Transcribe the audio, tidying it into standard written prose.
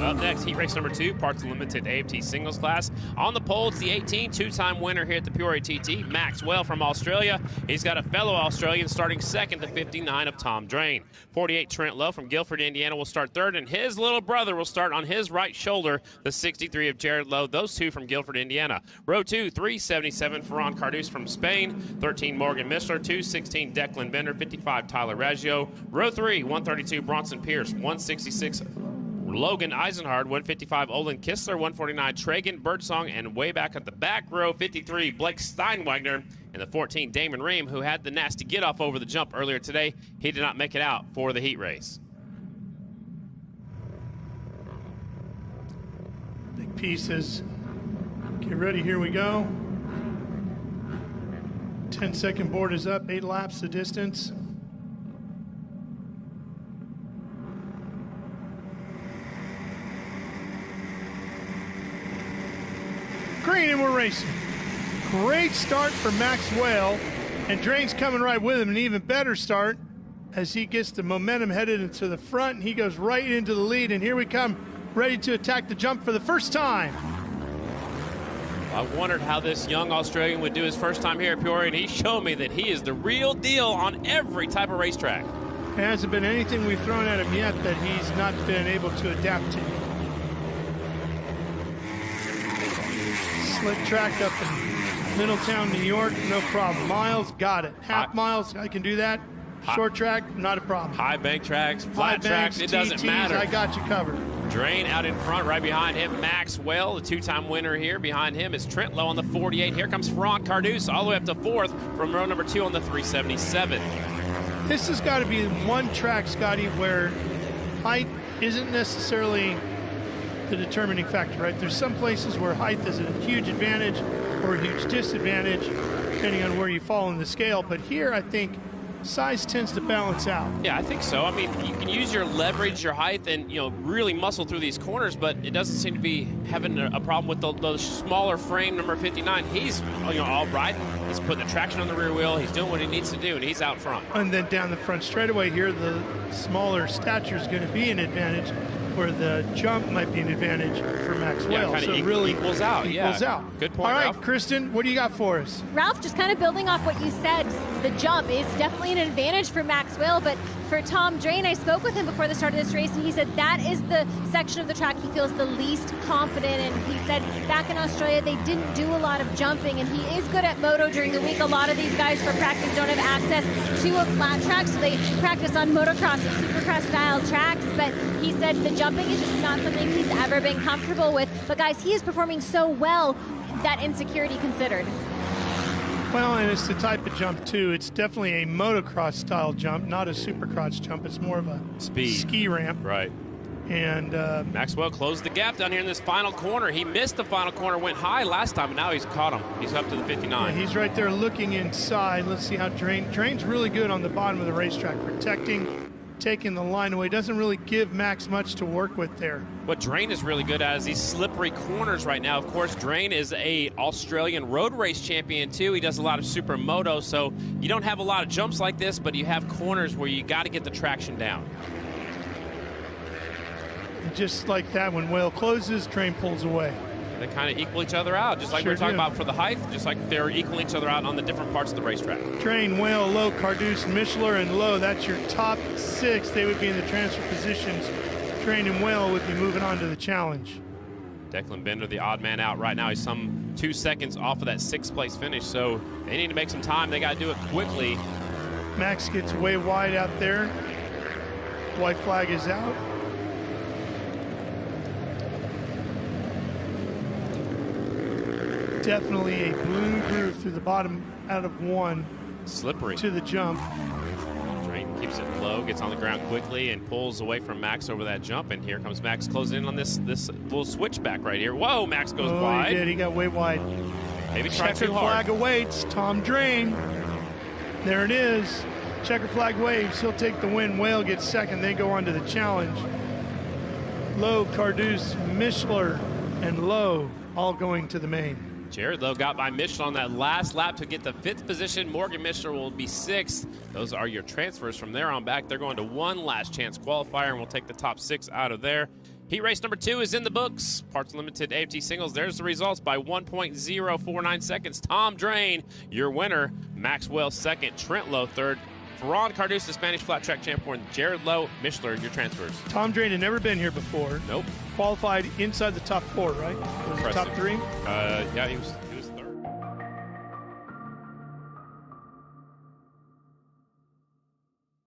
Up next, heat race number 2, parts limited AFT singles class. On the pole, it's the 18, two-time winner here at the Peoria TT, Maxwell from Australia. He's got a fellow Australian starting second, the 59 of Tom Drain. 48, Trent Lowe from Guilford, Indiana will start third, and his little brother will start on his right shoulder, the 63 of Jared Lowe, those two from Guilford, Indiana. Row 2, 377, Ferran Cardus from Spain. 13, Morgan Mishler. 216, Declan Bender. 55, Tyler Raggio. Row 3, 132, Bronson Pierce. 166, Logan Eisenhard. 155, Olin Kistler. 149, Tragan Birdsong. And way back at the back row, 53, Blake Steinwagner. And the 14, Damon Ream, who had the nasty get-off over the jump earlier today. He did not make it out for the heat race. Big pieces. Get ready, here we go. 10-second board is up, 8 laps the distance. Green, and we're racing. Great start for Maxwell, and Drain's coming right with him. An even better start as he gets the momentum headed into the front, and he goes right into the lead, and here we come, ready to attack the jump for the first time. I wondered how this young Australian would do his first time here at Peoria, and he showed me that he is the real deal on every type of racetrack. There hasn't been anything we've thrown at him yet that he's not been able to adapt to. Slick track up in Middletown, New York, no problem. Miles, got it. Half miles, I can do that. Short track, not a problem. High bank tracks, flat tracks, it doesn't matter. I got you covered. Drain out in front, right behind him, Maxwell, the two-time winner here. Behind him is Trent Lowe on the 48. Here comes Ferran Cardus all the way up to 4th from row number 2 on the 377. This has got to be one track, Scotty, where height isn't necessarily the determining factor, right? There's some places where height is a huge advantage or a huge disadvantage, depending on where you fall in the scale. But here, I think size tends to balance out. Yeah, I think so. I mean, you can use your leverage, your height, and really muscle through these corners, but it doesn't seem to be having a problem with the smaller frame, number 59. He's all right. He's putting the traction on the rear wheel. He's doing what he needs to do, and he's out front. And then down the front straightaway here, the smaller stature is going to be an advantage, where the jump might be an advantage for Maxwell. Yeah, so it really equals out. Equals out. Good point, All right, Ralph. Kristen, what do you got for us? Ralph, just kind of building off what you said, the jump is definitely an advantage for Maxwell, but for Tom Drain, I spoke with him before the start of this race, and he said that is the section of the track he feels the least confident in. He said back in Australia, they didn't do a lot of jumping, and he is good at moto during the week. A lot of these guys for practice don't have access to a flat track, so they practice on motocross and supercross style tracks, but he said the jumping is just not something he's ever been comfortable with. But guys, he is performing so well, that insecurity considered. Well, and it's the type of jump, too. It's definitely a motocross-style jump, not a supercross jump. It's more of a ski ramp. Right. And Maxwell closed the gap down here in this final corner. He missed the final corner, went high last time, and now he's caught him. He's up to the 59. Yeah, he's right there looking inside. Let's see how Drain's really good on the bottom of the racetrack, protecting, taking the line away. Doesn't really give Max much to work with there. What Drain is really good at is these slippery corners right now. Of course, Drain is a Australian road race champion too. He does a lot of supermoto, so you don't have a lot of jumps like this, but you have corners where you got to get the traction down. And just like that, when Whale closes, Drain pulls away. They kind of equal each other out, just like we were talking about for the height, just like they're equaling each other out on the different parts of the racetrack. Drain, Whale, Lowe, Cardus, Mishler, and Lowe. That's your top 6. They would be in the transfer positions. Drain and Whale would be moving on to the challenge. Declan Bender, the odd man out right now. He's some 2 seconds off of that 6th place finish, so they need to make some time. They got to do it quickly. Max gets way wide out there. White flag is out. Definitely a blue groove through the bottom out of 1. Slippery. To the jump. Drain keeps it low, gets on the ground quickly, and pulls away from Max over that jump. And here comes Max closing in on this little switchback right here. Whoa, Max goes wide. He did. He got way wide. Maybe try too hard. Flag awaits. Tom Drain. There it is. Checker flag waves. He'll take the win. Whale gets second. They go on to the challenge. Lowe, Cardus, Mishler, and Lowe all going to the main. Jared Lowe got by Mishler on that last lap to get the 5th position. Morgan Mishler will be 6th. Those are your transfers from there on back. They're going to one last chance qualifier, and we'll take the top 6 out of there. Heat race number 2 is in the books. Parts Limited AFT Singles. There's the results by 1.049 seconds. Tom Drain, your winner. Maxwell second. Trent Lowe third. Ferran Cardus, the Spanish flat track champion. Jared Lowe, Michelin, your transfers. Tom Drain had never been here before. Nope. Qualified inside the top 4, right? Was it top 3? Yeah, he was